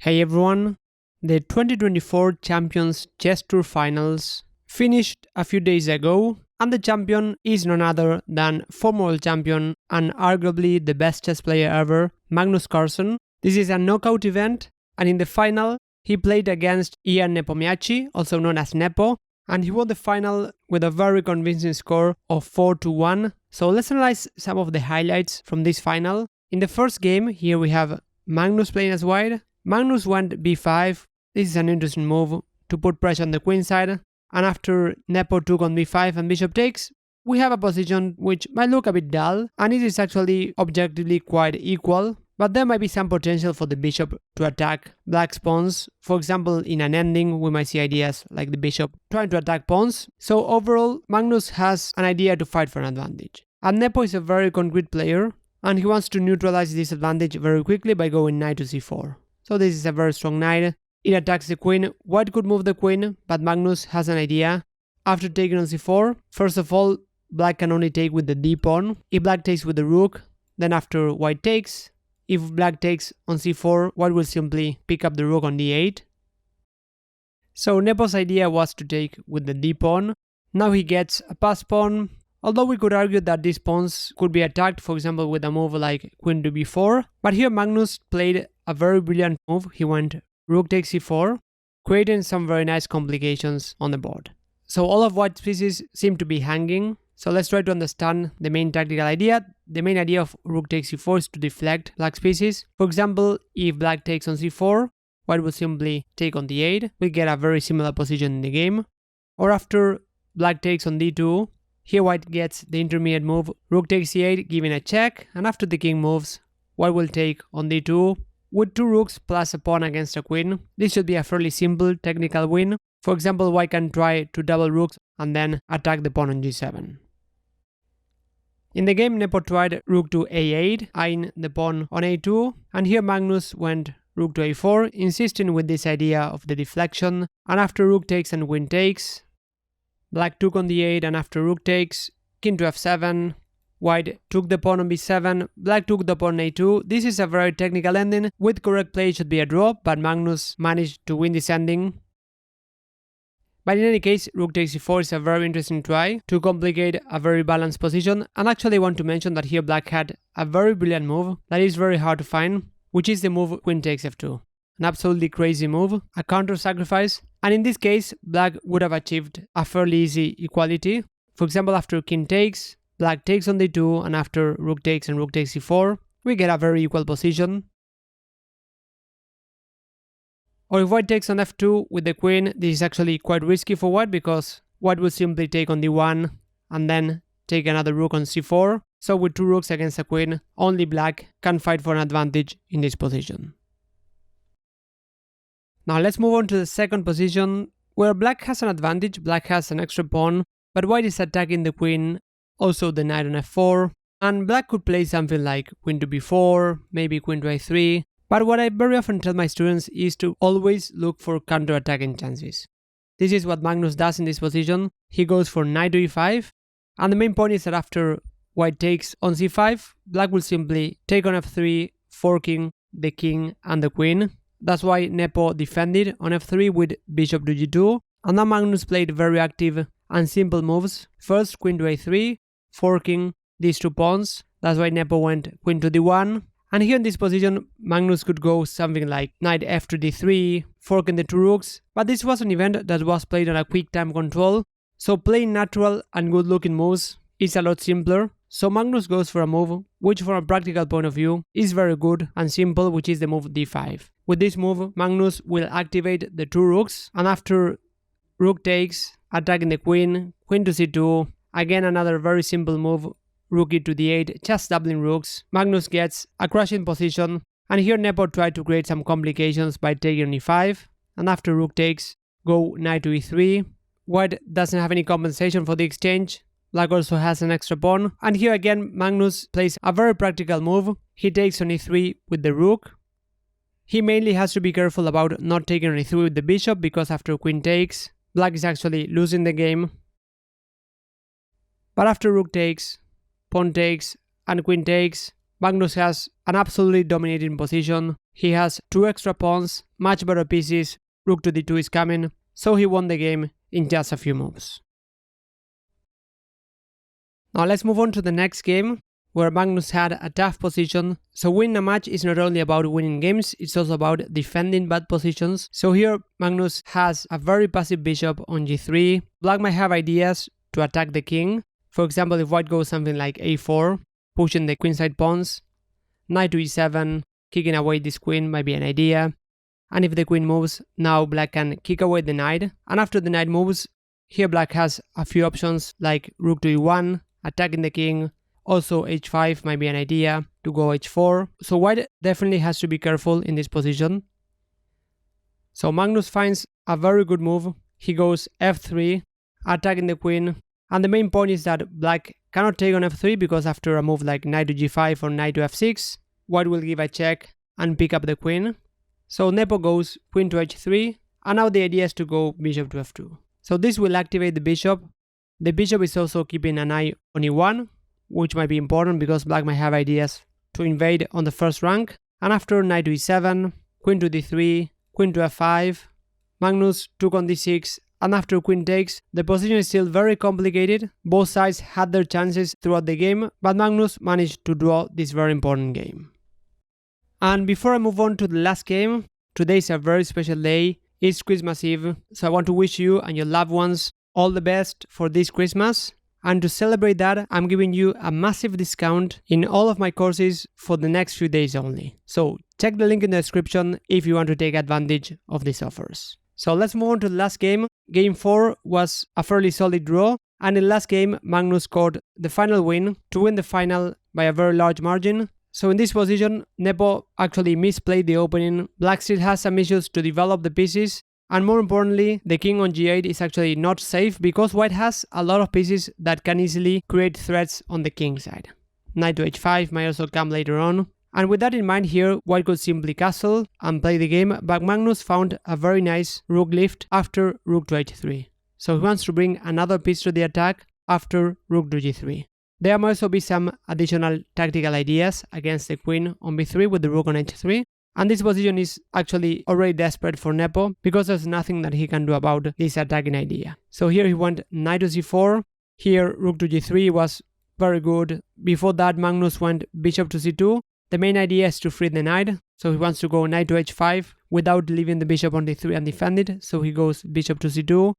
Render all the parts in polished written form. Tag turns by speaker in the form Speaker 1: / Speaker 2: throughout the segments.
Speaker 1: Hey everyone, the 2024 Champions Chess Tour Finals finished a few days ago, and the champion is none other than former world champion and arguably the best chess player ever, Magnus Carlsen. This is a knockout event, and in the final, he played against Ian Nepomniachtchi, also known as Nepo, and he won the final with a very convincing score of 4-1. So let's analyze some of the highlights from this final. In the first game, here we have Magnus playing as white. Magnus went b5. This is an interesting move to put pressure on the queen side. And after Nepo took on b5 and bishop takes, we have a position which might look a bit dull, and it is actually objectively quite equal. But there might be some potential for the bishop to attack black's pawns. For example, in an ending, we might see ideas like the bishop trying to attack pawns. So overall, Magnus has an idea to fight for an advantage. And Nepo is a very concrete player, and he wants to neutralize this advantage very quickly by going knight to c4. So this is a very strong knight. It attacks the queen. White could move the queen, but Magnus has an idea. After taking on c4, first of all, black can only take with the d pawn. If black takes with the rook, then after white takes, if black takes on c4, white will simply pick up the rook on d8. So Nepo's idea was to take with the d pawn. Now he gets a pass pawn, although we could argue that these pawns could be attacked, for example with a move like queen to b4. But here Magnus played a very brilliant move. He went rook takes c4, creating some very nice complications on the board. So all of white's pieces seem to be hanging. So let's try to understand the main tactical idea. The main idea of rook takes c4 is to deflect black's pieces. For example, if black takes on c4, white will simply take on d8. We get a very similar position in the game. Or after black takes on d2, here white gets the intermediate move, rook takes c8, giving a check, and after the king moves, white will take on d2. With two rooks plus a pawn against a queen, this should be a fairly simple technical win. For example, white can try to double rooks and then attack the pawn on g7. In the game, Nepo tried rook to a8, eyeing the pawn on a2, and here Magnus went rook to a4, insisting with this idea of the deflection, and after rook takes and queen takes, black took on d8, and after rook takes, king to f7, white took the pawn on b7, black took the pawn on a2. This is a very technical ending. With correct play it should be a draw, but Magnus managed to win this ending. But in any case, rook takes c4 is a very interesting try to complicate a very balanced position, and actually I want to mention that here black had a very brilliant move that is very hard to find, which is the move queen takes f2. An absolutely crazy move, a counter sacrifice, and in this case black would have achieved a fairly easy equality. For example, after king takes, black takes on d2, and after rook takes and rook takes c4, we get a very equal position. Or if white takes on f2 with the queen, this is actually quite risky for white because white will simply take on d1 and then take another rook on c4. So with two rooks against a queen, only black can fight for an advantage in this position. Now let's move on to the second position, where black has an advantage. Black has an extra pawn, but white is attacking the queen, also the knight on f4, and black could play something like queen to b4, maybe queen to a3, but what I very often tell my students is to always look for counter-attacking chances. This is what Magnus does in this position. He goes for knight to e5, and the main point is that after white takes on c5, black will simply take on f3, forking the king and the queen. That's why Nepo defended on f3 with bishop to g2, and now Magnus played very active and simple moves. First queen to a3, forking these two pawns. That's why Nepo went queen to d1. And here in this position, Magnus could go something like knight f to d3, forking the two rooks. But this was an event that was played on a quick time control, so playing natural and good looking moves is a lot simpler. So Magnus goes for a move which from a practical point of view is very good and simple, which is the move d5. With this move, Magnus will activate the two rooks, and after rook takes, attacking the queen, queen to c2, again another very simple move, rook e to d8, just doubling rooks. Magnus gets a crushing position, and here Nepo tried to create some complications by taking on e5, and after rook takes, go knight to e3. White doesn't have any compensation for the exchange. Black also has an extra pawn, and here again Magnus plays a very practical move. He takes on e3 with the rook. He mainly has to be careful about not taking on e3 with the bishop, because after queen takes, black is actually losing the game. But after rook takes, pawn takes, and queen takes, Magnus has an absolutely dominating position. He has 2 extra pawns, much better pieces, rook to d2 is coming, so he won the game in just a few moves. Now let's move on to the next game, where Magnus had a tough position. So winning a match is not only about winning games, it's also about defending bad positions. So here Magnus has a very passive bishop on g3. Black might have ideas to attack the king. For example, if white goes something like a4, pushing the queenside pawns, knight to e7, kicking away this queen might be an idea. And if the queen moves, now black can kick away the knight. And after the knight moves, here black has a few options like rook to e1, attacking the king. Also h5 might be an idea to go h4. So white definitely has to be careful in this position. So Magnus finds a very good move. He goes f3, attacking the queen. And the main point is that black cannot take on f3 because after a move like knight to g5 or knight to f6, white will give a check and pick up the queen. So Nepo goes queen to h3, and now the idea is to go bishop to f2. So this will activate the bishop. The bishop is also keeping an eye on e1, which might be important because black might have ideas to invade on the first rank. And after knight to e7, queen to d3, queen to f5, Magnus took on d6, and after queen takes, the position is still very complicated. Both sides had their chances throughout the game, but Magnus managed to draw this very important game. And before I move on to the last game, today is a very special day. It's Christmas Eve, so I want to wish you and your loved ones all the best for this Christmas. And to celebrate that, I'm giving you a massive discount in all of my courses for the next few days only. So check the link in the description if you want to take advantage of these offers. So let's move on to the last game. Game 4 was a fairly solid draw, and in the last game, Magnus scored the final win to win the final by a very large margin. So in this position, Nepo actually misplayed the opening. Black still has some issues to develop the pieces, and more importantly, the king on g8 is actually not safe because white has a lot of pieces that can easily create threats on the king side. Knight to h5 might also come later on. And with that in mind here, white could simply castle and play the game, but Magnus found a very nice rook lift after rook to h3. So he wants to bring another piece to the attack after rook to g3. There might also be some additional tactical ideas against the queen on b3 with the rook on h3. And this position is actually already desperate for Nepo because there's nothing that he can do about this attacking idea. So here he went knight to c4. Here rook to g3 was very good. Before that, Magnus went bishop to c2. The main idea is to free the knight, so he wants to go knight to h5 without leaving the bishop on d3 undefended, so he goes bishop to c2,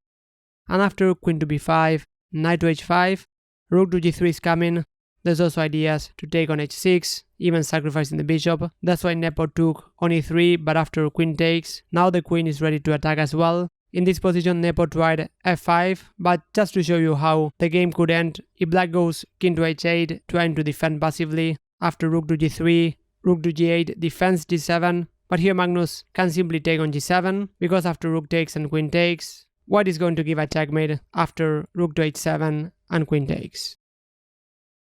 Speaker 1: and after queen to b5, knight to h5, rook to g3 is coming. There's also ideas to take on h6, even sacrificing the bishop. That's why Nepo took on e3, but after queen takes, now the queen is ready to attack as well. In this position, Nepo tried f5, but just to show you how the game could end, if black goes king to h8, trying to defend passively. After rook to g3, rook to g8, defends g7, but here Magnus can simply take on g7, because after rook takes and queen takes, white is going to give a checkmate after rook to h7 and queen takes.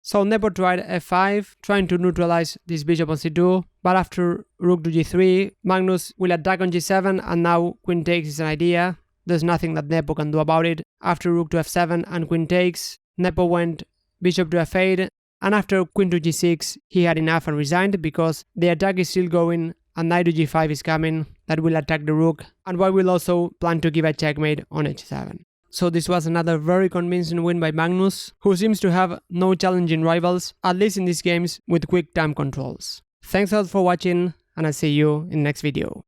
Speaker 1: So Nepo tried f5, trying to neutralize this bishop on c2, but after rook to g3, Magnus will attack on g7, and now queen takes is an idea. There's nothing that Nepo can do about it. After rook to f7 and queen takes, Nepo went bishop to f8, and after queen to g6, he had enough and resigned because the attack is still going and knight to g5 is coming that will attack the rook, and white will also plan to give a checkmate on h7. So this was another very convincing win by Magnus, who seems to have no challenging rivals, at least in these games with quick time controls. Thanks a lot for watching, and I'll see you in the next video.